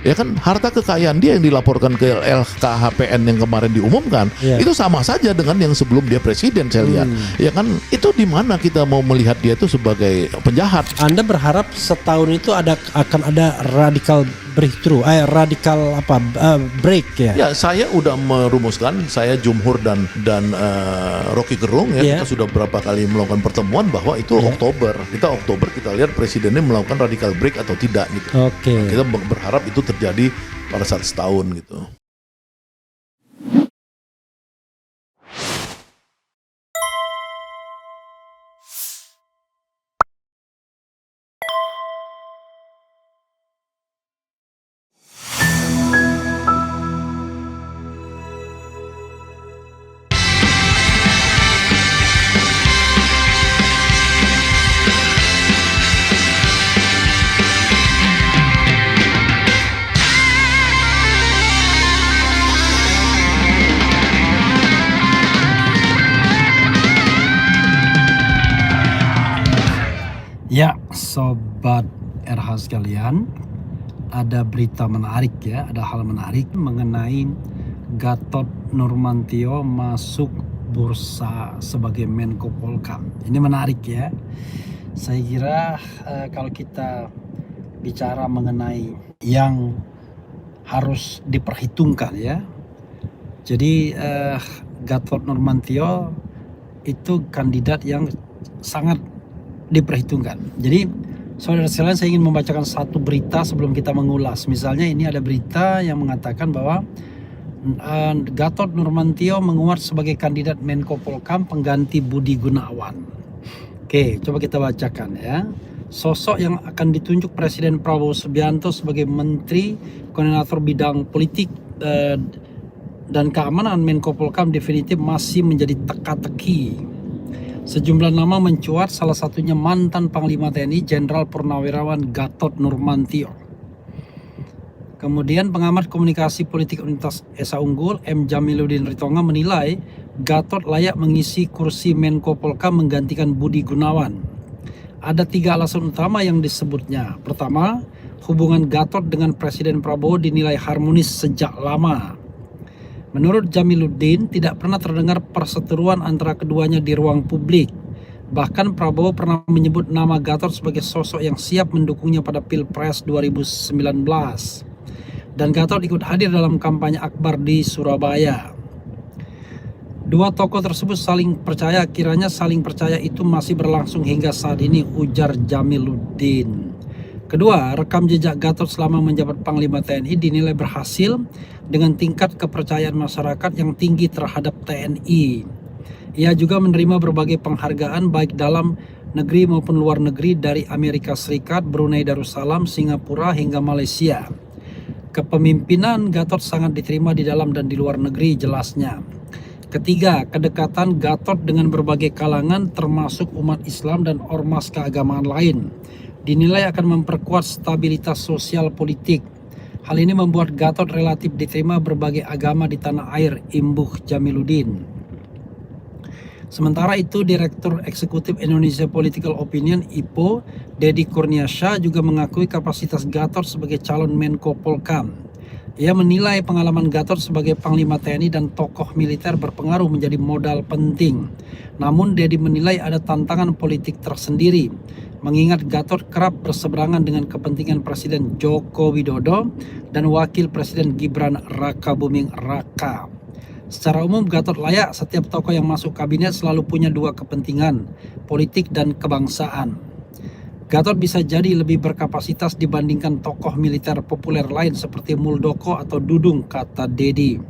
Ya kan, harta kekayaan dia yang dilaporkan ke LKHPN yang kemarin diumumkan, itu sama saja dengan yang sebelum dia presiden, saya lihat. Ya kan, itu di mana kita mau melihat dia itu sebagai penjahat. Anda berharap setahun itu akan ada radical breakthrough, break ya? Ya, saya udah merumuskan, saya Jumhur dan Rocky Gerung ya, kita sudah berapa kali melakukan pertemuan bahwa itu Oktober kita lihat presidennya melakukan radical break atau tidak gitu. Nah, kita berharap itu terjadi pada saat setahun gitu. Ya, sobat RH sekalian, ada berita menarik ya, ada hal menarik mengenai Gatot Nurmantio masuk bursa sebagai Menko Polhukam. Ini menarik ya. Saya kira kalau kita bicara mengenai yang harus diperhitungkan ya. Jadi Gatot Nurmantio itu kandidat yang sangat diperhitungkan. Jadi saudara sekalian, saya ingin membacakan satu berita sebelum kita mengulas. Misalnya ini ada berita yang mengatakan bahwa Gatot Nurmantio menguat sebagai kandidat Menko Polhukam pengganti Budi Gunawan. Oke, coba kita bacakan ya. Sosok yang akan ditunjuk Presiden Prabowo Subianto sebagai Menteri Koordinator Bidang Politik dan Keamanan Menko Polhukam definitif masih menjadi teka-teki. Sejumlah nama mencuat, salah satunya mantan Panglima TNI Jenderal Purnawirawan Gatot Nurmantio. Kemudian pengamat komunikasi politik Universitas Esa Unggul M. Jamiluddin Ritonga menilai Gatot layak mengisi kursi Menko Polhukam menggantikan Budi Gunawan. Ada 3 alasan utama yang disebutnya. Pertama, hubungan Gatot dengan Presiden Prabowo dinilai harmonis sejak lama. Menurut Jamiluddin, tidak pernah terdengar perseteruan antara keduanya di ruang publik. Bahkan Prabowo pernah menyebut nama Gatot sebagai sosok yang siap mendukungnya pada Pilpres 2019. Dan Gatot ikut hadir dalam kampanye akbar di Surabaya. Dua tokoh tersebut kiranya saling percaya itu masih berlangsung hingga saat ini, ujar Jamiluddin. Kedua, rekam jejak Gatot selama menjabat Panglima TNI dinilai berhasil dengan tingkat kepercayaan masyarakat yang tinggi terhadap TNI. Ia juga menerima berbagai penghargaan baik dalam negeri maupun luar negeri dari Amerika Serikat, Brunei Darussalam, Singapura hingga Malaysia. Kepemimpinan Gatot sangat diterima di dalam dan di luar negeri, jelasnya. Ketiga, kedekatan Gatot dengan berbagai kalangan termasuk umat Islam dan ormas keagamaan lain dinilai akan memperkuat stabilitas sosial politik. Hal ini membuat Gatot relatif diterima berbagai agama di tanah air, imbuh Jamiluddin. Sementara itu, Direktur Eksekutif Indonesia Political Opinion (IPO) Deddy Kurniasha juga mengakui kapasitas Gatot sebagai calon Menko Polhukam. Ia menilai pengalaman Gatot sebagai Panglima TNI dan tokoh militer berpengaruh menjadi modal penting. Namun Deddy menilai ada tantangan politik tersendiri, mengingat Gatot kerap berseberangan dengan kepentingan Presiden Joko Widodo dan Wakil Presiden Gibran Rakabuming Raka. Secara umum Gatot layak, setiap tokoh yang masuk kabinet selalu punya 2 kepentingan, politik dan kebangsaan. Gatot bisa jadi lebih berkapasitas dibandingkan tokoh militer populer lain seperti Muldoko atau Dudung, kata Deddy.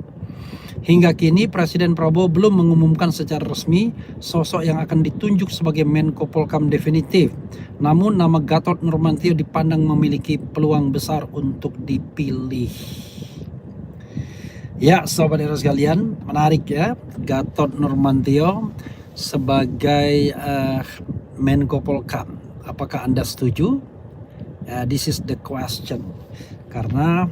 Hingga kini Presiden Prabowo belum mengumumkan secara resmi sosok yang akan ditunjuk sebagai Menko Polhukam definitif. Namun nama Gatot Nurmantio dipandang memiliki peluang besar untuk dipilih. Ya, sobat RH sekalian, menarik ya, Gatot Nurmantio sebagai Menko Polhukam. Apakah Anda setuju? This is the question. Karena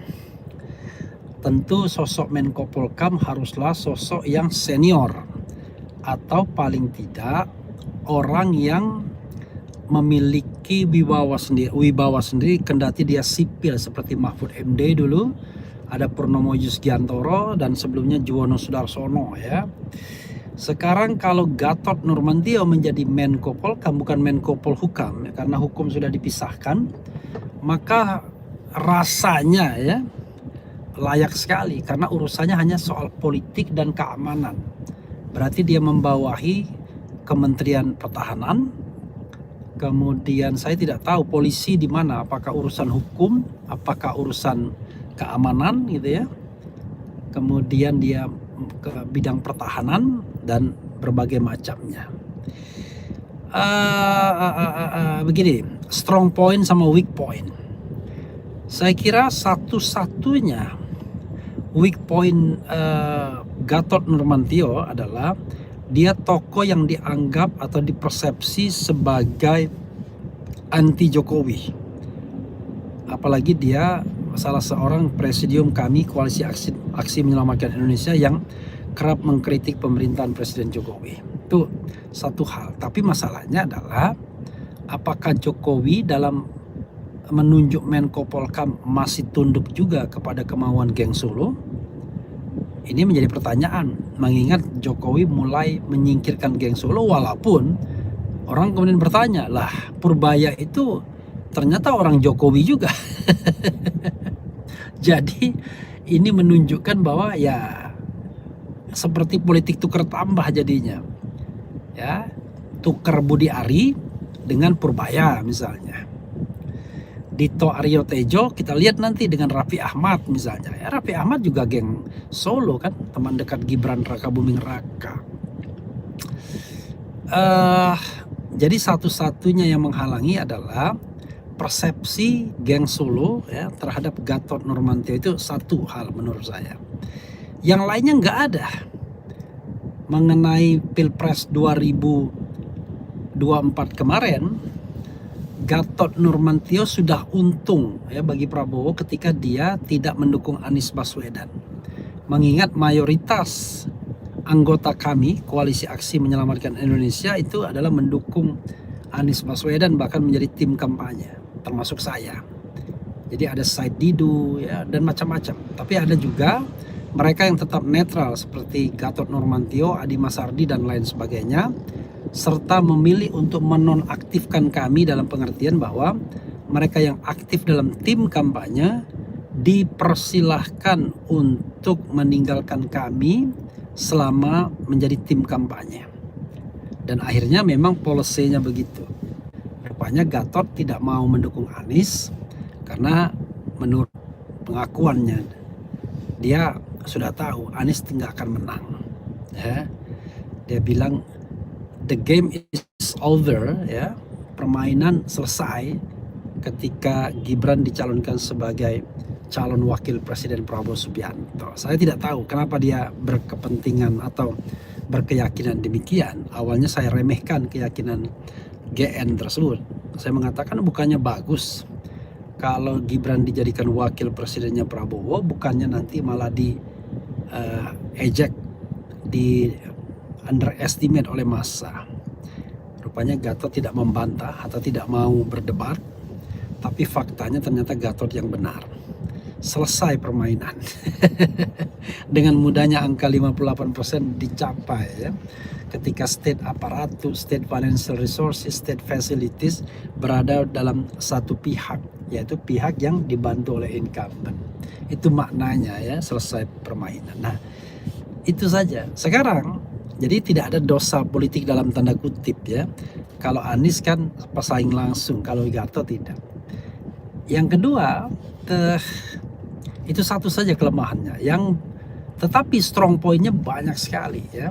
tentu sosok Menko Polhukam haruslah sosok yang senior, atau paling tidak orang yang memiliki wibawa sendiri kendati dia sipil seperti Mahfud MD dulu, ada Purnomo Yusgiantoro dan sebelumnya Juwono Sudarsono ya. Sekarang kalau Gatot Nurmantio menjadi Menko Polhukam bukan Menko Polhukam ya, karena hukum sudah dipisahkan, maka rasanya ya layak sekali karena urusannya hanya soal politik dan keamanan. Berarti dia membawahi Kementerian Pertahanan. Kemudian saya tidak tahu polisi di mana, apakah urusan hukum, apakah urusan keamanan gitu ya. Kemudian dia ke bidang pertahanan dan berbagai macamnya. Begini, strong point sama weak point. Saya kira satu-satunya weak point Gatot Nurmantio adalah dia tokoh yang dianggap atau dipersepsi sebagai anti Jokowi. Apalagi dia salah seorang presidium kami Koalisi Aksi Menyelamatkan Indonesia yang kerap mengkritik pemerintahan Presiden Jokowi. Itu satu hal. Tapi masalahnya adalah apakah Jokowi dalam menunjuk Menko Polhukam masih tunduk juga kepada kemauan geng Solo? Ini menjadi pertanyaan, mengingat Jokowi mulai menyingkirkan geng Solo, walaupun orang kemudian bertanya, lah Purbaya itu ternyata orang Jokowi juga. Jadi ini menunjukkan bahwa ya seperti politik tukar tambah jadinya. Ya, tukar Budi Ari dengan Purbaya misalnya. Dito Aryo Tejo kita lihat nanti dengan Raffi Ahmad misalnya. Ya, Raffi Ahmad juga geng Solo kan, teman dekat Gibran Rakabuming Raka. Jadi satu-satunya yang menghalangi adalah persepsi geng Solo ya terhadap Gatot Nurmantio. Itu satu hal menurut saya. Yang lainnya nggak ada. Mengenai Pilpres 2024 kemarin, Gatot Nurmantio sudah untung ya bagi Prabowo ketika dia tidak mendukung Anies Baswedan. Mengingat mayoritas anggota kami Koalisi Aksi Menyelamatkan Indonesia itu adalah mendukung Anies Baswedan, bahkan menjadi tim kampanye, termasuk saya. Jadi ada Said Didu ya dan macam-macam. Tapi ada juga mereka yang tetap netral seperti Gatot Nurmantio, Adi Masardi dan lain sebagainya, serta memilih untuk menonaktifkan kami dalam pengertian bahwa mereka yang aktif dalam tim kampanye dipersilahkan untuk meninggalkan kami selama menjadi tim kampanye. Dan akhirnya memang polisinya begitu. Rupanya Gatot tidak mau mendukung Anies karena menurut pengakuannya dia sudah tahu Anies tidak akan menang. Ya. Dia bilang the game is over ya, permainan selesai ketika Gibran dicalonkan sebagai calon wakil presiden Prabowo Subianto. Saya tidak tahu kenapa dia berkepentingan atau berkeyakinan demikian. Awalnya saya remehkan keyakinan GN tersebut. Saya mengatakan bukannya bagus kalau Gibran dijadikan wakil presidennya Prabowo, bukannya nanti malah di eject, di underestimate oleh massa. Rupanya Gatot tidak membantah atau tidak mau berdebat, tapi faktanya ternyata Gatot yang benar. Selesai permainan. Dengan mudahnya angka 58% dicapai ya. Ketika state aparatus, state financial resources, state facilities berada dalam satu pihak, yaitu pihak yang dibantu oleh incumbent. Itu maknanya ya, selesai permainan. Nah, itu saja. Sekarang jadi tidak ada dosa politik dalam tanda kutip ya. Kalau Anies kan pesaing langsung, kalau Gatot tidak. Yang kedua, itu satu saja kelemahannya. Tetapi strong pointnya banyak sekali ya.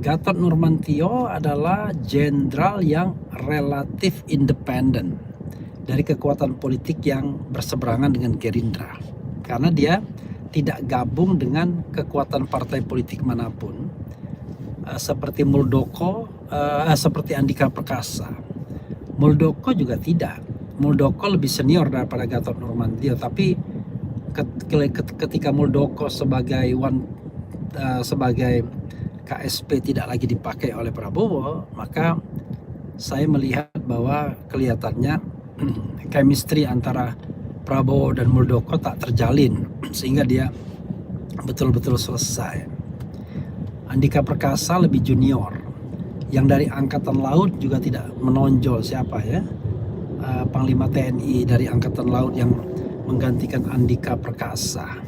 Gatot Nurmantio adalah jenderal yang relatif independen dari kekuatan politik yang berseberangan dengan Gerindra. Karena dia tidak gabung dengan kekuatan partai politik manapun. Seperti Muldoko, seperti Andika Perkasa. Muldoko juga tidak. Muldoko lebih senior daripada Gatot Nurmantio, tapi ketika Muldoko sebagai KSP tidak lagi dipakai oleh Prabowo, maka saya melihat bahwa kelihatannya chemistry antara Prabowo dan Muldoko tak terjalin sehingga dia betul-betul selesai. Andika Perkasa lebih junior, yang dari Angkatan Laut juga tidak menonjol siapa ya, Panglima TNI dari Angkatan Laut yang menggantikan Andika Perkasa.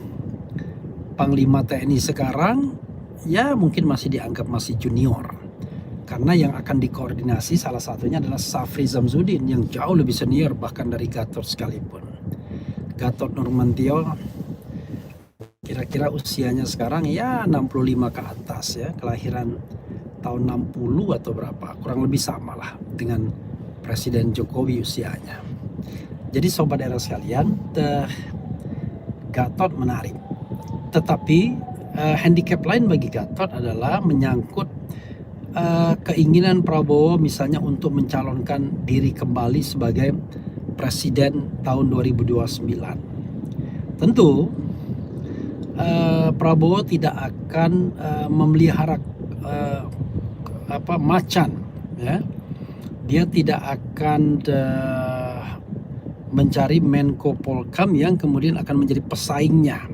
Panglima TNI sekarang ya mungkin masih dianggap masih junior, karena yang akan dikoordinasi salah satunya adalah Safri Samsudin yang jauh lebih senior bahkan dari Gatot sekalipun. Gatot Nurmantio kira-kira usianya sekarang ya 65 ke atas ya, kelahiran tahun 60 atau berapa, kurang lebih sama lah dengan Presiden Jokowi usianya. Jadi sobat era sekalian, Gatot menarik. Tetapi handicap lain bagi Gatot adalah menyangkut keinginan Prabowo misalnya untuk mencalonkan diri kembali sebagai presiden tahun 2029. Tentu Prabowo tidak akan memelihara macan, ya. Dia tidak akan mencari Menko Polhukam yang kemudian akan menjadi pesaingnya,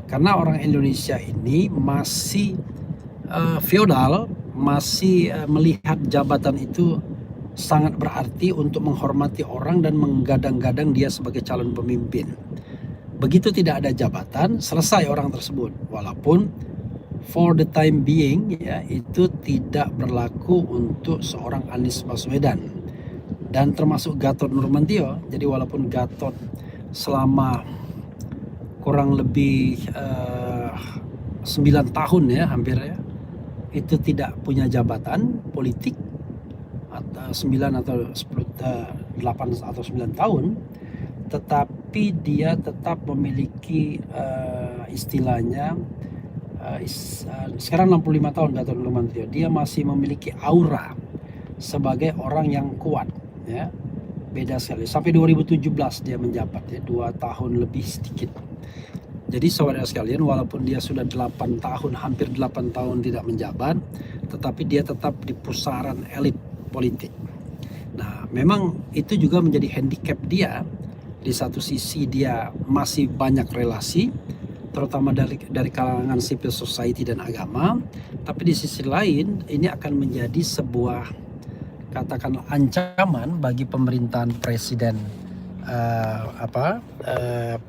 karena orang Indonesia ini masih feodal, masih melihat jabatan itu sangat berarti untuk menghormati orang dan menggadang-gadang dia sebagai calon pemimpin. Begitu tidak ada jabatan, selesai orang tersebut. Walaupun for the time being ya, itu tidak berlaku untuk seorang Anies Baswedan dan termasuk Gatot Nurmantio. Jadi walaupun Gatot selama kurang lebih 9 tahun ya hampir ya, itu tidak punya jabatan politik, atau 9 atau 10, 8 atau 9 tahun, tetapi dia tetap memiliki istilahnya sekarang 65 tahun Gatot Nurmantio, dia masih memiliki aura sebagai orang yang kuat ya. Beda sekali, sampai 2017 dia menjabat ya, 2 tahun lebih sedikit. Jadi saudara sekalian, walaupun dia sudah 8 tahun, hampir 8 tahun tidak menjabat, tetapi dia tetap di pusaran elit politik. Nah, memang itu juga menjadi handicap dia. Di satu sisi dia masih banyak relasi, terutama dari kalangan civil society dan agama, tapi di sisi lain ini akan menjadi sebuah katakanlah ancaman bagi pemerintahan Presiden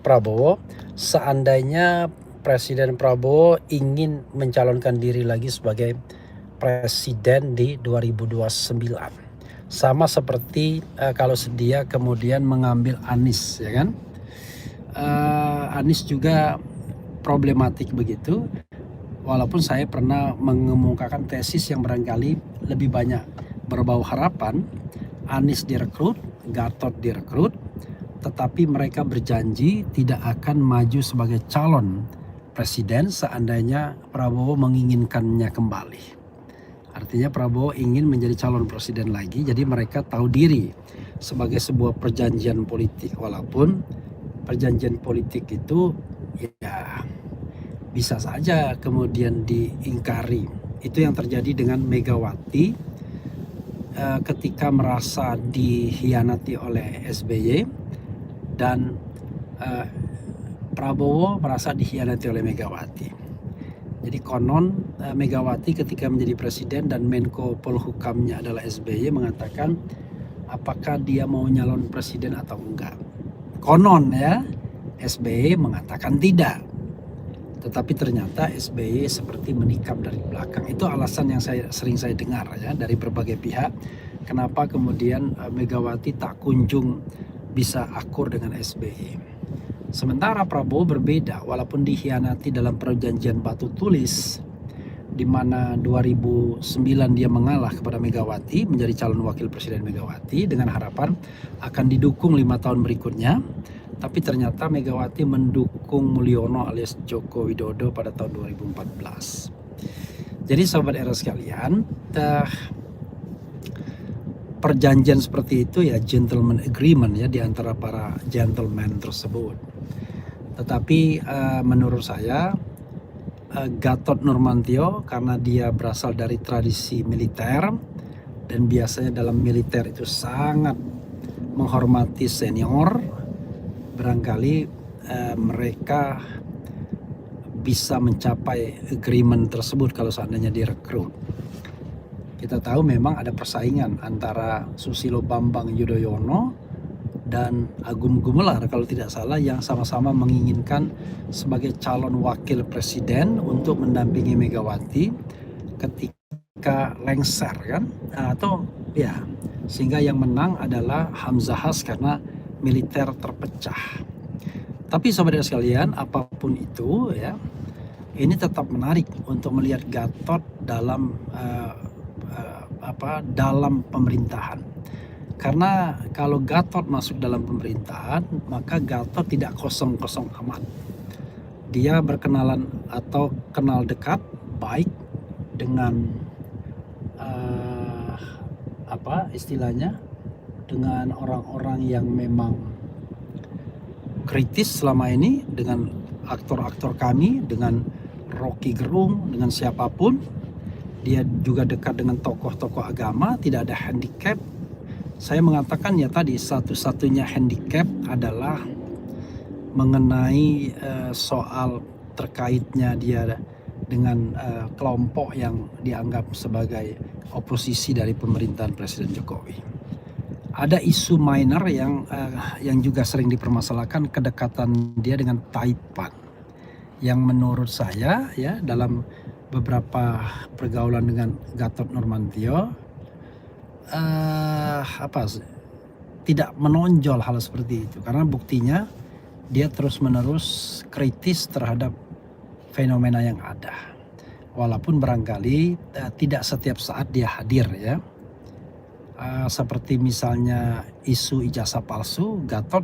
Prabowo, seandainya Presiden Prabowo ingin mencalonkan diri lagi sebagai presiden di 2029. Sama seperti kalau dia kemudian mengambil Anies, ya kan? Anies juga problematik begitu. Walaupun saya pernah mengemukakan tesis yang barangkali lebih banyak berbau harapan, Anies direkrut, Gatot direkrut, tetapi mereka berjanji tidak akan maju sebagai calon presiden seandainya Prabowo menginginkannya kembali. Artinya Prabowo ingin menjadi calon presiden lagi, jadi mereka tahu diri sebagai sebuah perjanjian politik. Walaupun perjanjian politik itu ya bisa saja kemudian diingkari. Itu yang terjadi dengan Megawati ketika merasa dikhianati oleh SBY, dan Prabowo merasa dikhianati oleh Megawati. Jadi konon Megawati ketika menjadi presiden dan Menko Polhukamnya adalah SBY mengatakan apakah dia mau nyalon presiden atau enggak. Konon ya, SBY mengatakan tidak. Tetapi ternyata SBY seperti menikam dari belakang. Itu alasan yang sering saya dengar ya dari berbagai pihak. Kenapa kemudian Megawati tak kunjung bisa akur dengan SBY. Sementara Prabowo berbeda, walaupun dikhianati dalam perjanjian batu tulis, di mana 2009 dia mengalah kepada Megawati menjadi calon wakil presiden Megawati dengan harapan akan didukung 5 tahun berikutnya. Tapi ternyata Megawati mendukung Mulyono alias Joko Widodo pada tahun 2014. Jadi sahabat era sekalian, perjanjian seperti itu ya gentleman agreement ya di antara para gentleman tersebut. Tetapi menurut saya Gatot Nurmantio karena dia berasal dari tradisi militer dan biasanya dalam militer itu sangat menghormati senior, barangkali mereka bisa mencapai agreement tersebut kalau seandainya direkrut. Kita tahu memang ada persaingan antara Susilo Bambang Yudhoyono dan Agung Gumelar kalau tidak salah, yang sama-sama menginginkan sebagai calon wakil presiden untuk mendampingi Megawati ketika lengser kan, atau ya, sehingga yang menang adalah Hamzahas karena militer terpecah. Tapi saudara sekalian, apapun itu ya, ini tetap menarik untuk melihat Gatot dalam dalam pemerintahan. Karena kalau Gatot masuk dalam pemerintahan, maka Gatot tidak kosong-kosong amat. Dia berkenalan atau kenal dekat baik dengan istilahnya, dengan orang-orang yang memang kritis selama ini, dengan aktor-aktor kami, dengan Rocky Gerung, dengan siapapun. Dia juga dekat dengan tokoh-tokoh agama, tidak ada handicap. Saya mengatakan ya tadi, satu-satunya handicap adalah mengenai soal terkaitnya dia dengan kelompok yang dianggap sebagai oposisi dari pemerintahan Presiden Jokowi. Ada isu minor yang juga sering dipermasalahkan, kedekatan dia dengan Taipan, yang menurut saya ya dalam beberapa pergaulan dengan Gatot Nurmantio tidak menonjol hal seperti itu, karena buktinya dia terus-menerus kritis terhadap fenomena yang ada, walaupun barangkali tidak setiap saat dia hadir ya. Seperti misalnya isu ijazah palsu, Gatot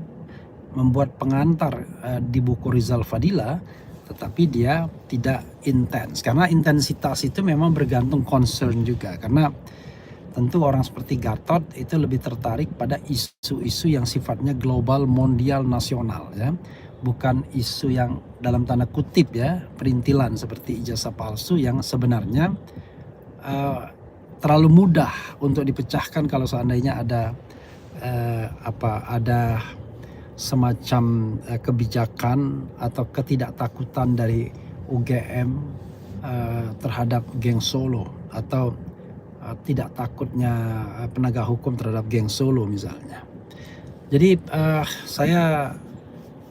membuat pengantar di buku Rizal Fadila, tetapi dia tidak intens, karena intensitas itu memang bergantung concern juga, karena tentu orang seperti Gatot itu lebih tertarik pada isu-isu yang sifatnya global, mondial, nasional ya, bukan isu yang dalam tanda kutip ya perintilan seperti ijazah palsu yang sebenarnya terlalu mudah untuk dipecahkan kalau seandainya ada semacam kebijakan atau ketidaktakutan dari UGM terhadap geng Solo, atau tidak takutnya penegak hukum terhadap geng Solo misalnya. Jadi saya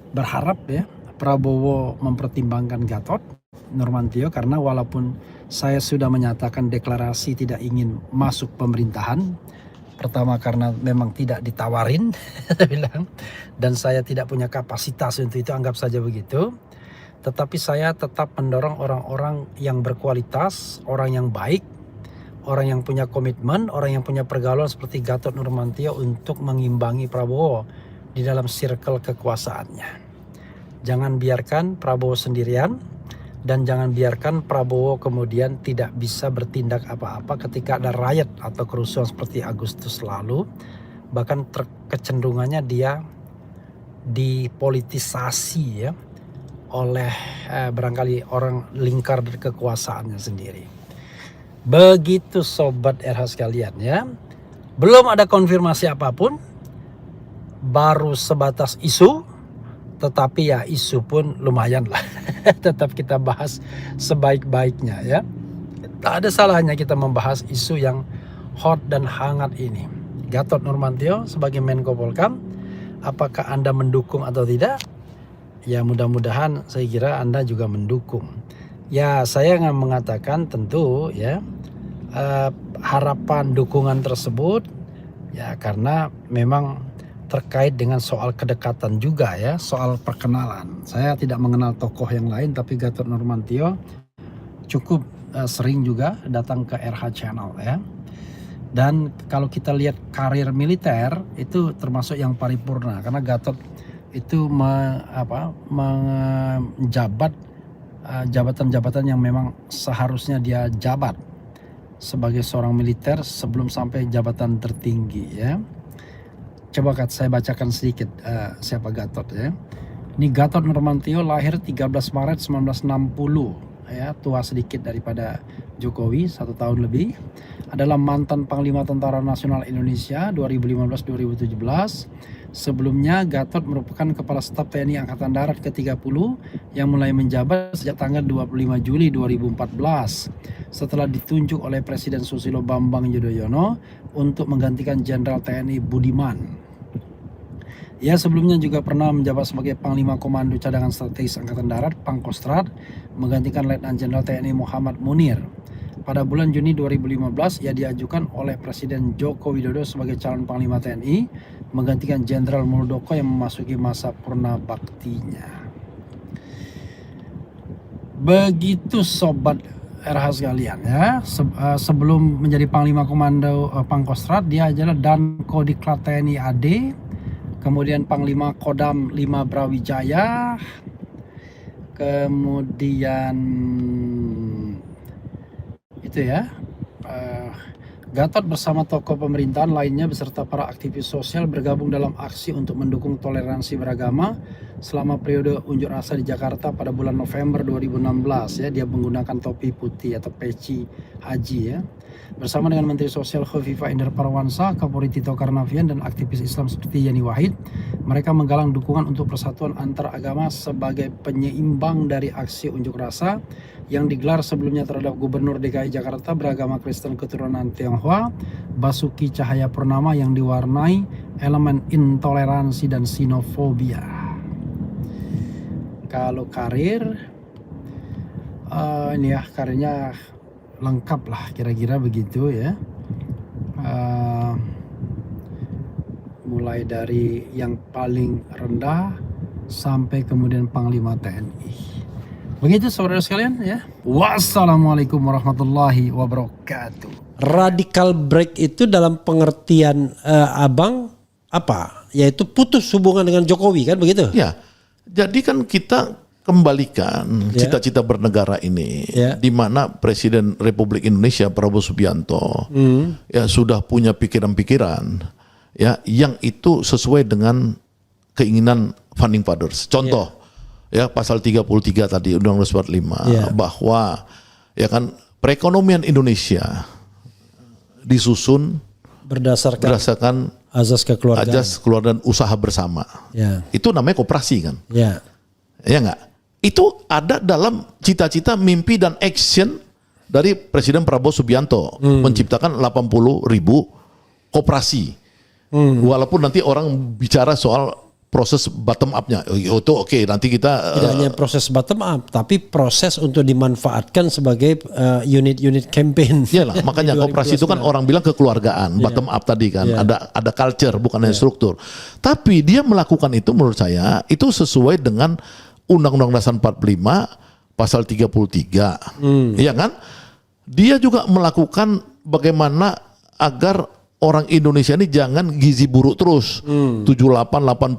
berharap ya Prabowo mempertimbangkan Gatot Nurmantio, karena walaupun saya sudah menyatakan deklarasi tidak ingin masuk pemerintahan, pertama karena memang tidak ditawarin saya bilang, dan saya tidak punya kapasitas untuk itu, anggap saja begitu. Tetapi saya tetap mendorong orang-orang yang berkualitas, orang yang baik, orang yang punya komitmen, orang yang punya pergaulan seperti Gatot Nurmantio untuk mengimbangi Prabowo di dalam circle kekuasaannya. Jangan biarkan Prabowo sendirian, dan jangan biarkan Prabowo kemudian tidak bisa bertindak apa-apa ketika ada riot atau kerusuhan seperti Agustus lalu. Bahkan kecenderungannya dia dipolitisasi ya oleh barangkali orang lingkar dari kekuasaannya sendiri. Begitu sobat RH sekalian ya. Belum ada konfirmasi apapun, baru sebatas isu, tetapi ya isu pun lumayan lah. Tetap kita bahas sebaik-baiknya ya. Tak ada salahnya kita membahas isu yang hot dan hangat ini. Gatot Nurmantio sebagai Menko Polhukam, apakah Anda mendukung atau tidak? Ya mudah-mudahan saya kira Anda juga mendukung. Ya saya nggak mengatakan tentu ya harapan dukungan tersebut ya, karena memang terkait dengan soal kedekatan juga ya, soal perkenalan. Saya tidak mengenal tokoh yang lain, tapi Gatot Nurmantio cukup sering juga datang ke RH Channel ya. Dan kalau kita lihat karir militer itu termasuk yang paripurna, karena Gatot itu menjabat jabatan-jabatan yang memang seharusnya dia jabat sebagai seorang militer sebelum sampai jabatan tertinggi ya. Coba saya bacakan sedikit siapa Gatot ya. Ini Gatot Nurmantio lahir 13 Maret 1960 ya, tua sedikit daripada Jokowi, 1 tahun lebih. Adalah mantan Panglima Tentara Nasional Indonesia 2015-2017. Sebelumnya Gatot merupakan Kepala Staf TNI Angkatan Darat ke-30 yang mulai menjabat sejak tanggal 25 Juli 2014 setelah ditunjuk oleh Presiden Susilo Bambang Yudhoyono untuk menggantikan Jenderal TNI Budiman. Ia sebelumnya juga pernah menjabat sebagai Panglima Komando Cadangan Strategis Angkatan Darat Pangkostrat, menggantikan Letnan Jenderal TNI Muhammad Munir. Pada bulan Juni 2015, ia diajukan oleh Presiden Joko Widodo sebagai calon Panglima TNI, menggantikan Jenderal Muldoko yang memasuki masa purna baktinya. Begitu sobat RH sekalian ya. Sebelum menjadi Panglima Komando Pangkostrat, dia adalah Danko Diklat TNI AD. Kemudian Panglima Kodam 5 Brawijaya, kemudian itu ya, Gatot bersama tokoh pemerintahan lainnya beserta para aktivis sosial bergabung dalam aksi untuk mendukung toleransi beragama selama periode unjuk rasa di Jakarta pada bulan November 2016 ya. Dia menggunakan topi putih atau peci haji ya. Bersama dengan Menteri Sosial Khofifah Indar Parawansa, Kapolri Tito Karnavian, dan aktivis Islam seperti Yeni Wahid, mereka menggalang dukungan untuk persatuan antar agama sebagai penyeimbang dari aksi unjuk rasa yang digelar sebelumnya terhadap Gubernur DKI Jakarta beragama Kristen keturunan Tionghoa, Basuki Cahayapurnama, yang diwarnai elemen intoleransi dan xenofobia. Kalau karir, ini ya karirnya lengkap lah kira-kira begitu ya. Mulai dari yang paling rendah sampai kemudian Panglima TNI. Begitu saudara sekalian ya. Wassalamualaikum warahmatullahi wabarakatuh. Radical break itu dalam pengertian abang apa? Yaitu putus hubungan dengan Jokowi kan begitu? Ya, jadi kan kita kembalikan cita-cita bernegara ini, di mana Presiden Republik Indonesia Prabowo Subianto ya sudah punya pikiran-pikiran ya yang itu sesuai dengan keinginan founding fathers. Contoh ya pasal 33 tadi Undang-Undang 45 bahwa ya kan perekonomian Indonesia disusun berdasarkan azas kekeluargaan usaha bersama. Itu namanya koperasi kan? Ya enggak? Itu ada dalam cita-cita, mimpi, dan action dari Presiden Prabowo Subianto menciptakan 80.000 koperasi. Walaupun nanti orang bicara soal proses bottom up-nya, itu oke, nanti kita tidak hanya proses bottom up, tapi proses untuk dimanfaatkan sebagai unit-unit campaign. Iyalah, makanya koperasi itu kan orang bilang kekeluargaan, bottom up tadi kan, ada culture bukan hanya struktur. Tapi dia melakukan itu menurut saya itu sesuai dengan Undang-Undang Dasar 45 pasal 33. Iya kan? Dia juga melakukan bagaimana agar orang Indonesia ini jangan gizi buruk terus. 78, 80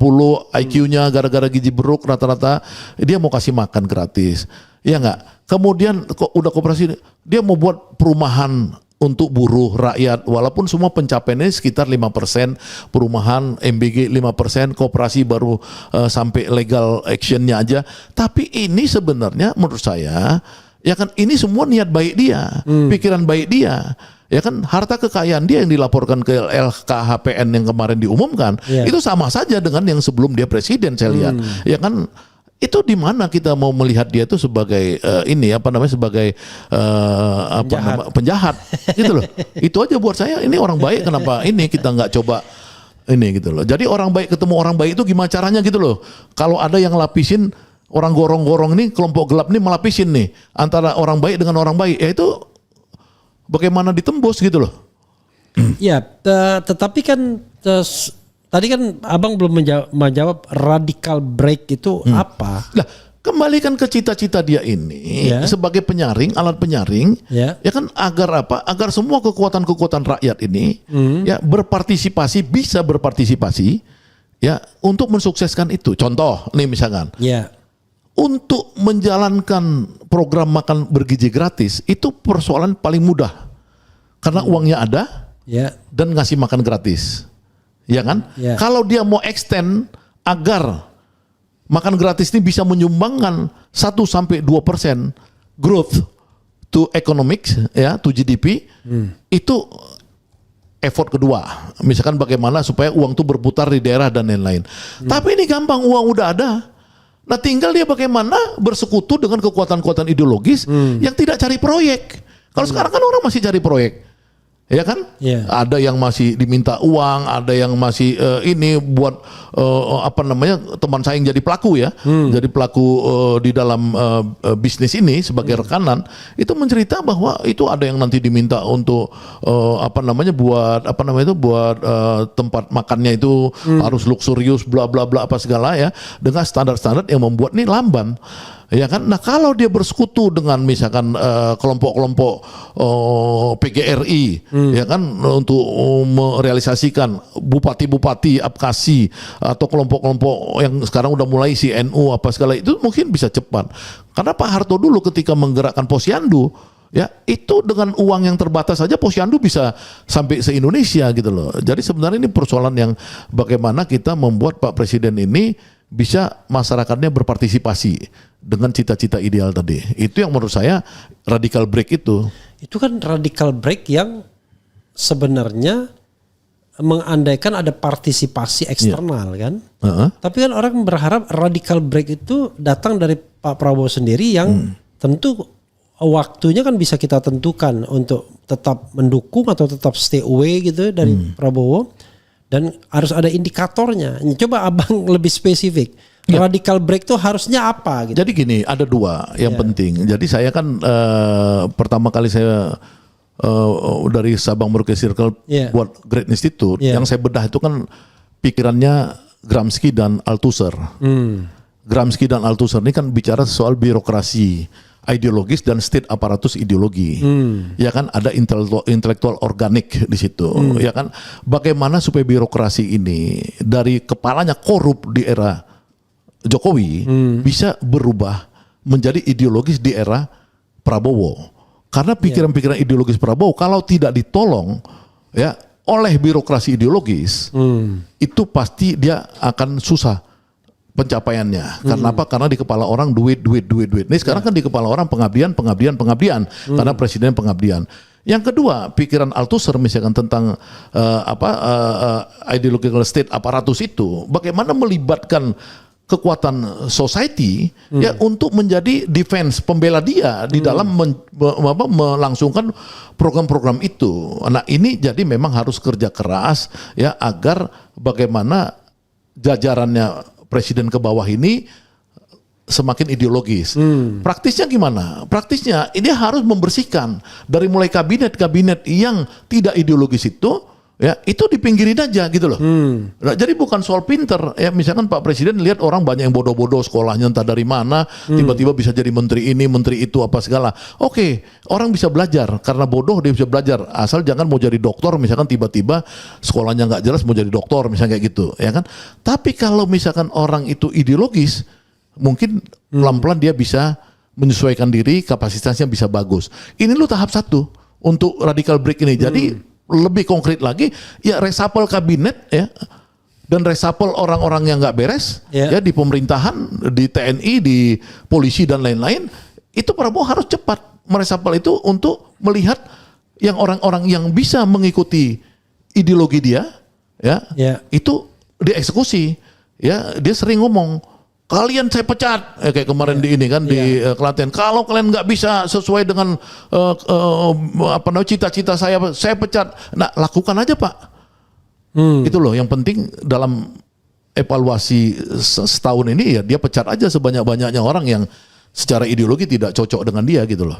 IQ-nya gara-gara gizi buruk rata-rata dia mau kasih makan gratis. Iya enggak? Kemudian udah koperasi dia mau buat perumahan untuk buruh rakyat, walaupun semua pencapaiannya sekitar 5%, perumahan MBG 5%, koperasi baru sampai legal actionnya aja. Tapi ini sebenarnya menurut saya, ya kan ini semua niat baik dia, pikiran baik dia. Ya kan harta kekayaan dia yang dilaporkan ke LKHPN yang kemarin diumumkan, itu sama saja dengan yang sebelum dia presiden saya lihat. Ya kan itu di mana kita mau melihat dia itu sebagai sebagai penjahat gitu loh. Itu aja buat saya ini orang baik, kenapa ini kita nggak coba ini gitu loh. Jadi orang baik ketemu orang baik itu gimana caranya gitu loh. Kalau ada yang lapisin orang gorong-gorong ini, kelompok gelap ini melapisin nih antara orang baik dengan orang baik, ya itu bagaimana ditembus gitu loh. Ya, tetapi kan tadi kan abang belum menjawab radical break itu apa? Nah, kembalikan ke cita-cita dia ini sebagai penyaring, alat penyaring, ya kan agar apa? Agar semua kekuatan-kekuatan rakyat ini ya bisa berpartisipasi ya untuk mensukseskan itu. Contoh nih misalkan, untuk menjalankan program makan bergizi gratis itu persoalan paling mudah karena uangnya ada dan ngasih makan gratis. Ya kan? Kalau dia mau extend agar makan gratis ini bisa menyumbangkan 1-2% growth to economics ya, to GDP itu effort kedua. Misalkan bagaimana supaya uang itu berputar di daerah dan lain-lain. Tapi ini gampang, uang udah ada. Nah tinggal dia bagaimana bersekutu dengan kekuatan-kekuatan ideologis yang tidak cari proyek. Kalau sekarang kan orang masih cari proyek. Ya kan? Yeah. Ada yang masih diminta uang, ada yang masih ini buat teman saya yang jadi pelaku ya, jadi pelaku di dalam bisnis ini sebagai rekanan, itu mencerita bahwa itu ada yang nanti diminta untuk buat tempat makannya itu harus luxurious bla bla bla apa segala ya, dengan standar-standar yang membuat nih lamban. Ya kan, nah kalau dia bersekutu dengan misalkan kelompok-kelompok PGRI, ya kan, untuk merealisasikan bupati-bupati Abkhasi atau kelompok-kelompok yang sekarang udah mulai si NU apa segala itu mungkin bisa cepat. Karena Pak Harto dulu ketika menggerakkan Posyandu, ya itu dengan uang yang terbatas saja Posyandu bisa sampai se-Indonesia gitu loh. Jadi sebenarnya ini persoalan yang bagaimana kita membuat Pak Presiden ini bisa masyarakatnya berpartisipasi dengan cita-cita ideal tadi. Itu yang menurut saya radical break itu. Itu kan radical break yang sebenarnya mengandaikan ada partisipasi eksternal kan. Tapi kan orang berharap radical break itu datang dari Pak Prabowo sendiri yang tentu waktunya kan bisa kita tentukan untuk tetap mendukung atau tetap stay away gitu dari Prabowo. Dan harus ada indikatornya. Coba abang lebih spesifik. Radical break itu harusnya apa? Gitu. Jadi gini, ada dua yang penting. Jadi saya kan pertama kali saya dari Sabang Merauke Circle buat Great Institute. Yang saya bedah itu kan pikirannya Gramsci dan Althusser. Gramsci dan Althusser ini kan bicara soal birokrasi ideologis dan state aparatus ideologi. Ya kan, ada intelektual organik di situ. Ya kan, bagaimana supaya birokrasi ini dari kepalanya korup di era Jokowi bisa berubah menjadi ideologis di era Prabowo. Karena pikiran-pikiran ideologis Prabowo kalau tidak ditolong ya oleh birokrasi ideologis, itu pasti dia akan susah pencapaiannya. Karena apa? Karena di kepala orang duit. Ini sekarang kan di kepala orang pengabdian. Karena presiden pengabdian. Yang kedua, pikiran Althusser misalkan tentang ideological state aparatus itu, bagaimana melibatkan kekuatan society ya untuk menjadi defense, pembela dia di dalam melangsungkan program-program itu. Nah, ini jadi memang harus kerja keras ya agar bagaimana jajarannya presiden ke bawah ini semakin ideologis. Praktisnya gimana? Praktisnya ini harus membersihkan dari mulai kabinet-kabinet yang tidak ideologis itu, ya itu dipinggirin aja gitu loh. Nah, jadi bukan soal pinter. Ya misalkan Pak Presiden lihat orang banyak yang bodoh-bodoh sekolahnya entah dari mana, tiba-tiba bisa jadi menteri ini, menteri itu apa segala. Oke, orang bisa belajar karena bodoh dia bisa belajar. Asal jangan mau jadi dokter, misalkan tiba-tiba sekolahnya nggak jelas mau jadi dokter, misalnya kayak gitu, ya kan? Tapi kalau misalkan orang itu ideologis, mungkin pelan-pelan dia bisa menyesuaikan diri, kapasitasnya bisa bagus. Ini lu tahap 1 untuk radical break ini. Jadi lebih konkret lagi, ya reshuffle kabinet ya, dan reshuffle orang-orang yang nggak beres ya di pemerintahan, di TNI, di polisi dan lain-lain. Itu Prabowo harus cepat mereshuffle itu untuk melihat yang orang-orang yang bisa mengikuti ideologi dia, ya itu dieksekusi. Ya dia sering ngomong, kalian saya pecat, kayak kemarin di ini kan di Klaten. Kalau kalian nggak bisa sesuai dengan cita-cita saya pecat. Nah lakukan aja Pak. Itu loh yang penting dalam evaluasi setahun ini ya dia pecat aja sebanyak-banyaknya orang yang secara ideologi tidak cocok dengan dia gitu loh.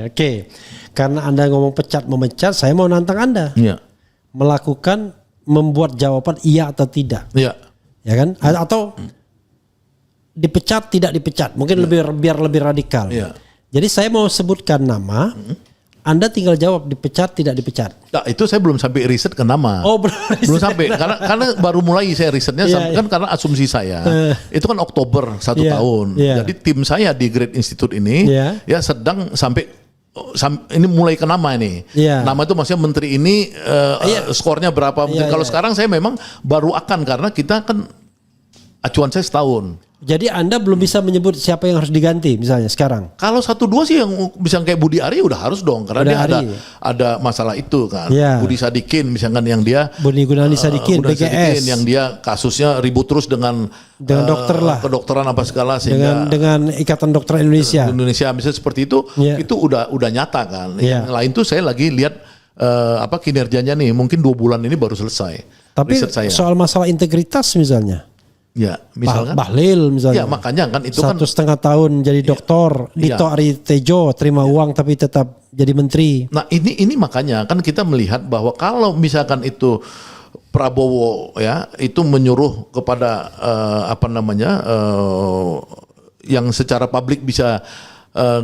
Oke, karena Anda ngomong pecat memecat, saya mau nantang Anda. Membuat jawaban iya atau tidak. Ya kan? Atau dipecat tidak dipecat, mungkin biar lebih radikal. Jadi saya mau sebutkan nama, Anda tinggal jawab dipecat tidak dipecat. Nah, itu saya belum sampai riset ke nama. Oh, belum sampai karena baru mulai saya risetnya kan karena asumsi saya itu kan Oktober 1 tahun. Jadi tim saya di Great Institute ini ya sedang sampai ini mulai ke nama ini. Nama itu maksudnya menteri ini skornya berapa. Kalau sekarang saya memang baru akan karena kita kan acuan saya setahun. Jadi Anda belum bisa menyebut siapa yang harus diganti misalnya sekarang. Kalau 1-2 sih yang bisa kayak Budi Ari udah harus dong, karena dia ada masalah itu kan. Ya. Budi Sadikin misalkan yang dia Budi Gunadi Sadikin, BGS, yang dia kasusnya ribut terus dengan dokter lah, kedokteran apa segala, sehingga dengan Ikatan Dokter Indonesia misalnya seperti itu, itu udah nyata kan. Yang lain tuh saya lagi lihat kinerjanya nih, mungkin 2 bulan ini baru selesai. Tapi soal masalah integritas misalnya. Ya, misalkan Bahlil misalnya. Ya, makanya kan itu 1,5 tahun jadi doktor, Dito Aritejo terima uang tapi tetap jadi menteri. Nah, ini makanya kan kita melihat bahwa kalau misalkan itu Prabowo ya itu menyuruh kepada yang secara publik bisa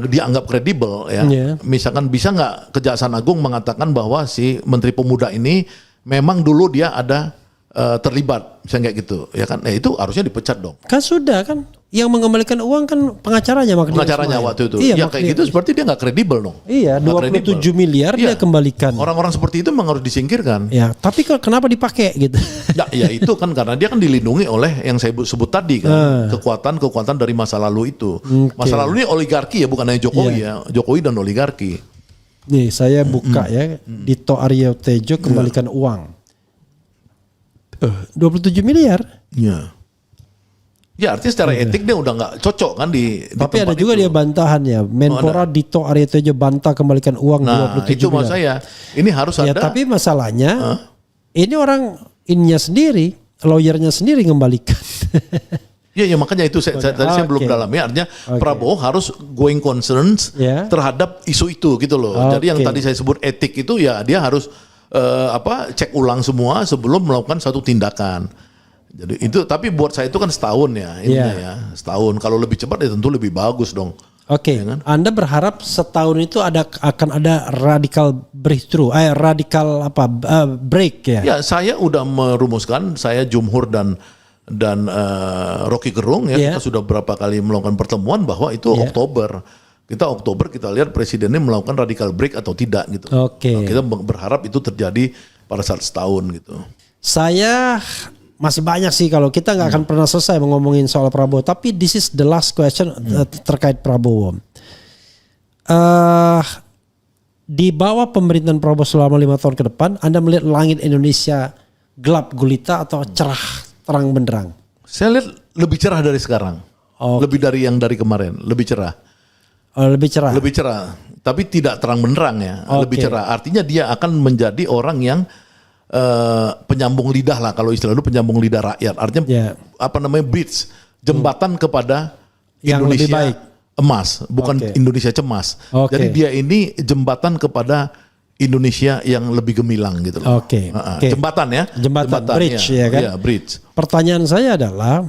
dianggap kredibel ya. Misalkan bisa nggak Kejaksaan Agung mengatakan bahwa si Menteri Pemuda ini memang dulu dia ada terlibat misalnya kayak gitu ya kan, itu harusnya dipecat dong. Kan sudah kan yang mengembalikan uang kan pengacaranya waktu itu. Iya, kayak gitu seperti dia nggak kredibel dong. Iya, 27 miliar dia kembalikan. Orang-orang seperti itu memang harus disingkirkan. Ya, tapi kenapa dipakai gitu? Ya itu kan karena dia kan dilindungi oleh yang saya sebut tadi kan, kekuatan dari masa lalu itu. Masa lalu ini oligarki ya, bukan hanya Jokowi ya, Jokowi dan oligarki. Nih saya buka ya, Dito Aritejo kembalikan uang. 27 miliar. Ya. Ya artinya secara etik dia udah nggak cocok kan di tapi ada juga dia bantahan ya. Menpora Dito Aritejo bantah kembalikan uang 27 miliar. Itu maksud saya. Ini harus ada. Tapi masalahnya ini orang ininya sendiri, lawyernya sendiri ngembalikan. Ya makanya itu tadi saya belum dalam ya. Artinya Prabowo harus going concerns terhadap isu itu gitu loh. Jadi yang tadi saya sebut etik itu ya dia harus cek ulang semua sebelum melakukan satu tindakan. Jadi itu, tapi buat saya itu kan setahun ya, setahun. Kalau lebih cepat ya tentu lebih bagus dong. Oke, ya kan? Anda berharap setahun itu akan ada radical breakthrough, break ya? Ya, saya udah merumuskan, saya Jumhur dan Rocky Gerung ya, kita sudah berapa kali melakukan pertemuan bahwa itu Oktober kita lihat presidennya melakukan radical break atau tidak gitu. Nah, kita berharap itu terjadi pada saat setahun gitu. Saya masih banyak sih, kalau kita nggak akan pernah selesai ngomongin soal Prabowo. Tapi this is the last question terkait Prabowo. Di bawah pemerintahan Prabowo selama 5 tahun ke depan, Anda melihat langit Indonesia gelap gulita atau cerah terang benderang? Saya lihat lebih cerah dari sekarang. Lebih dari yang dari kemarin, lebih cerah. Lebih cerah. Lebih cerah, tapi tidak terang benderang ya. Lebih cerah. Artinya dia akan menjadi orang yang penyambung lidah lah, kalau istilah itu penyambung lidah rakyat. Artinya bridge, jembatan kepada yang Indonesia lebih baik. Emas, bukan Indonesia cemas. Jadi dia ini jembatan kepada Indonesia yang lebih gemilang gitu loh. Jembatan ya. Jembatan bridge ya kan. Iya, bridge. Pertanyaan saya adalah,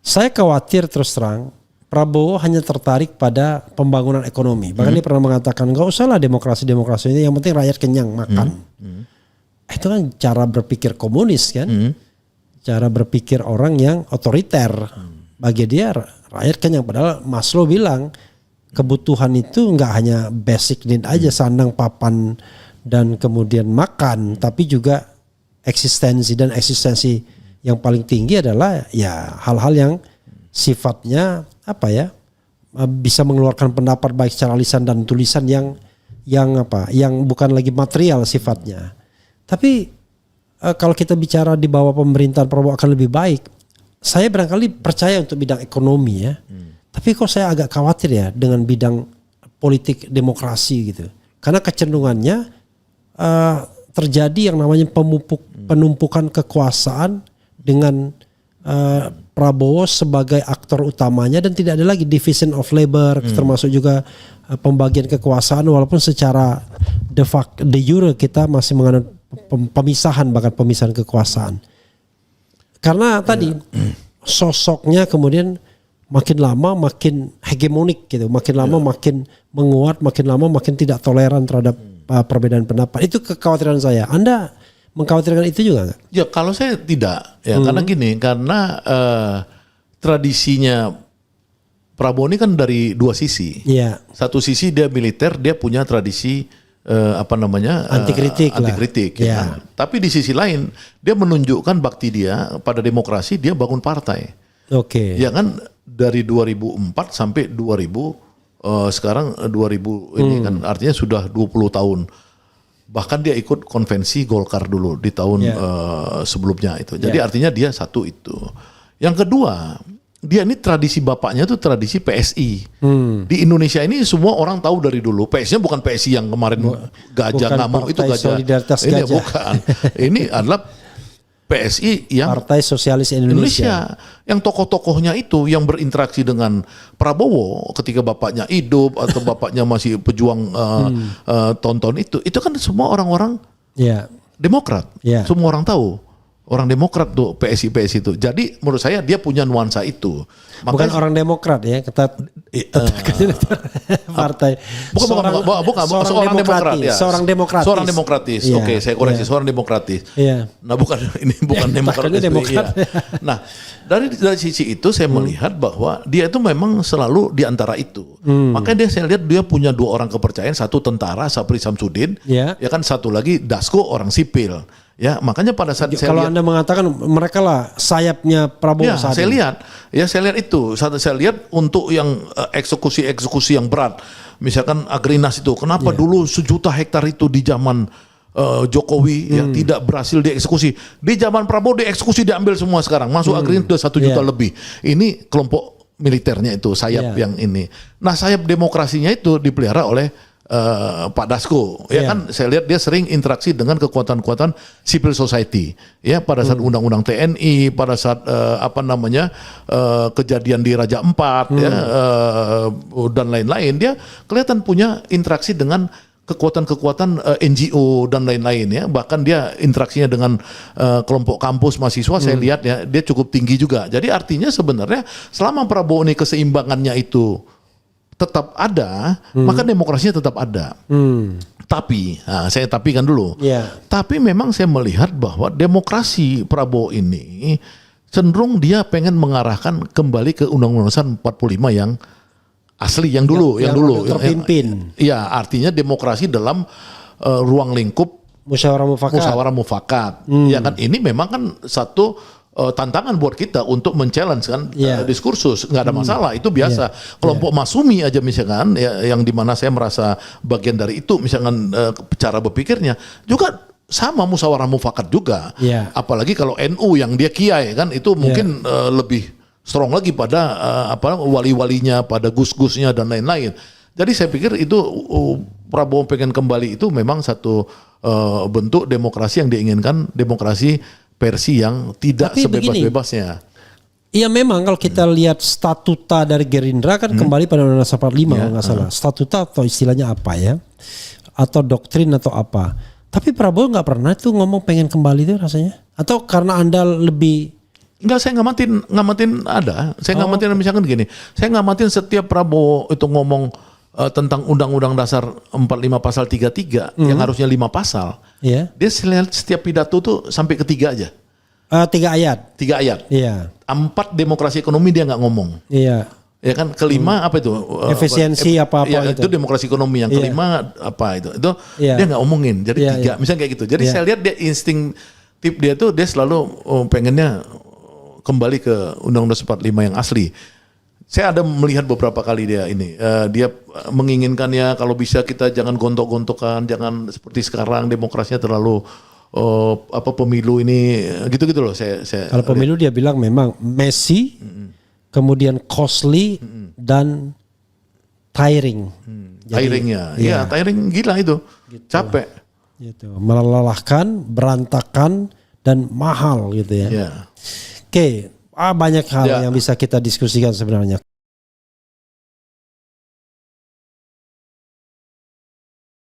saya khawatir terus terang Prabowo hanya tertarik pada pembangunan ekonomi. Bahkan dia pernah mengatakan, nggak usah lah demokrasi ini, yang penting rakyat kenyang makan. Itu kan cara berpikir komunis kan, cara berpikir orang yang otoriter. Bagi dia rakyat kenyang. Padahal Maslow bilang kebutuhan itu nggak hanya basic need aja, sandang, papan, dan kemudian makan, tapi juga eksistensi, dan eksistensi yang paling tinggi adalah ya hal-hal yang sifatnya bisa mengeluarkan pendapat baik secara lisan dan tulisan yang bukan lagi material sifatnya. Tapi kalau kita bicara di bawah pemerintahan Prabowo akan lebih baik, saya barangkali percaya untuk bidang ekonomi ya. Tapi kok saya agak khawatir ya dengan bidang politik demokrasi gitu. Karena kecenderungannya terjadi yang namanya penumpukan kekuasaan dengan Prabowo sebagai aktor utamanya, dan tidak ada lagi division of labor, termasuk juga pembagian kekuasaan, walaupun secara de jure kita masih menganut pemisahan, bahkan pemisahan kekuasaan. Karena tadi sosoknya kemudian makin lama makin hegemonik gitu, makin lama makin menguat, makin lama makin tidak toleran terhadap perbedaan pendapat. Itu kekhawatiran saya. Anda mengkhawatirkan itu juga nggak? Ya kalau saya tidak ya, karena gini, karena tradisinya Prabowo ini kan dari dua sisi. Satu sisi dia militer, dia punya tradisi anti kritik ya. Tapi di sisi lain dia menunjukkan bakti dia pada demokrasi, dia bangun partai. Oke. Ya kan dari 2004 sampai 2000 sekarang 2000 ini kan artinya sudah 20 tahun. Bahkan dia ikut konvensi Golkar dulu di tahun sebelumnya itu. Jadi artinya dia satu itu. Yang kedua, dia ini tradisi bapaknya tuh tradisi PSI. Di Indonesia ini semua orang tahu dari dulu. PSI-nya bukan PSI yang kemarin gajah ngamuk itu gajah. Solidaritas ini Gajah. bukan. Ini adalah PSI yang Partai Sosialis Indonesia. Yang tokoh-tokohnya itu yang berinteraksi dengan Prabowo ketika bapaknya hidup atau bapaknya masih pejuang tonton itu kan semua orang-orang Demokrat. Semua orang tahu. Orang Demokrat tuh PSI itu. Jadi menurut saya dia punya nuansa itu. Bukan orang Demokrat ya, partai. Bukan seorang Demokrat ya. Seorang demokratis. Seorang demokratis. Oke, saya koreksi seorang demokratis. Nah, bukan Demokrat. Nah, dari sisi itu saya melihat bahwa dia itu memang selalu di antara itu. Makanya saya lihat dia punya 2 orang kepercayaan, satu tentara Sapri Samsudin, ya kan, satu lagi Dasko orang sipil. Ya, makanya pada saat kalau Anda mengatakan mereka lah sayapnya Prabowo saat saya ini. saya lihat itu. Saya lihat untuk yang eksekusi yang berat. Misalkan Agrinas itu, kenapa dulu 1 juta hektar itu di zaman Jokowi tidak berhasil dieksekusi. Di zaman Prabowo dieksekusi, diambil semua sekarang. Masuk Agrinas sudah 1 juta lebih. Ini kelompok militernya itu, sayap yang ini. Nah, sayap demokrasinya itu dipelihara oleh Pak Dasko, ya kan, saya lihat dia sering interaksi dengan kekuatan-kekuatan civil society, ya, pada saat undang-undang TNI, pada saat kejadian di Raja Ampat, dan lain-lain, dia kelihatan punya interaksi dengan kekuatan-kekuatan NGO dan lain-lain, ya, bahkan dia interaksinya dengan kelompok kampus mahasiswa, saya lihat ya, dia cukup tinggi juga. Jadi artinya sebenarnya selama Prabowo ini keseimbangannya itu tetap ada, maka demokrasinya tetap ada. Tapi, saya tapikan dulu. Tapi memang saya melihat bahwa demokrasi Prabowo ini cenderung dia pengen mengarahkan kembali ke Undang-Undang 45 yang asli, yang dulu, yang terpimpin. Iya, artinya demokrasi dalam ruang lingkup musyawarah mufakat. Ya kan, ini memang kan satu tantangan buat kita untuk men-challenge kan diskursus, nggak ada masalah, itu biasa. Kelompok Masumi aja misalkan, yang dimana saya merasa bagian dari itu, misalkan cara berpikirnya juga sama musyawarah mufakat juga. Apalagi kalau NU yang dia kiai kan, itu mungkin lebih strong lagi pada wali-walinya, pada gus-gusnya dan lain-lain. Jadi saya pikir itu Prabowo pengen kembali itu memang satu bentuk demokrasi yang diinginkan, demokrasi versi yang tidak sebebas-bebasnya. Iya, memang kalau kita lihat statuta dari Gerindra kan kembali pada Undang-Undang 45 kalau nggak salah. Statuta atau istilahnya apa ya? Atau doktrin atau apa. Tapi Prabowo nggak pernah tuh ngomong pengen kembali itu rasanya. Atau karena Anda lebih... Enggak, saya ngamatin ada. Saya ngamatin misalkan gini. Saya ngamatin setiap Prabowo itu ngomong tentang Undang-Undang Dasar 45 pasal 33 yang harusnya 5 pasal. Dia setiap pidato tuh sampai ke 3 aja. 3 ayat. 3 ayat. 4 demokrasi ekonomi dia nggak ngomong. Ya kan, kelima apa itu? Efisiensi apa itu demokrasi ekonomi. Yang kelima apa itu? Itu dia nggak ngomongin. Jadi 3, misalnya kayak gitu. Jadi saya lihat dia instingtif dia tuh, dia selalu pengennya kembali ke Undang-Undang 45 yang asli. Saya ada melihat beberapa kali dia ini, dia menginginkannya kalau bisa kita jangan gontok-gontokan, jangan seperti sekarang demokrasinya terlalu pemilu ini gitu-gitu loh. Saya kalau pemilu dia bilang memang messy, kemudian costly dan tiring. Tiringnya, tiring gila itu, capek. Gitu. Melelahkan, berantakan dan mahal gitu ya. Oke. Banyak hal yang bisa kita diskusikan sebenarnya.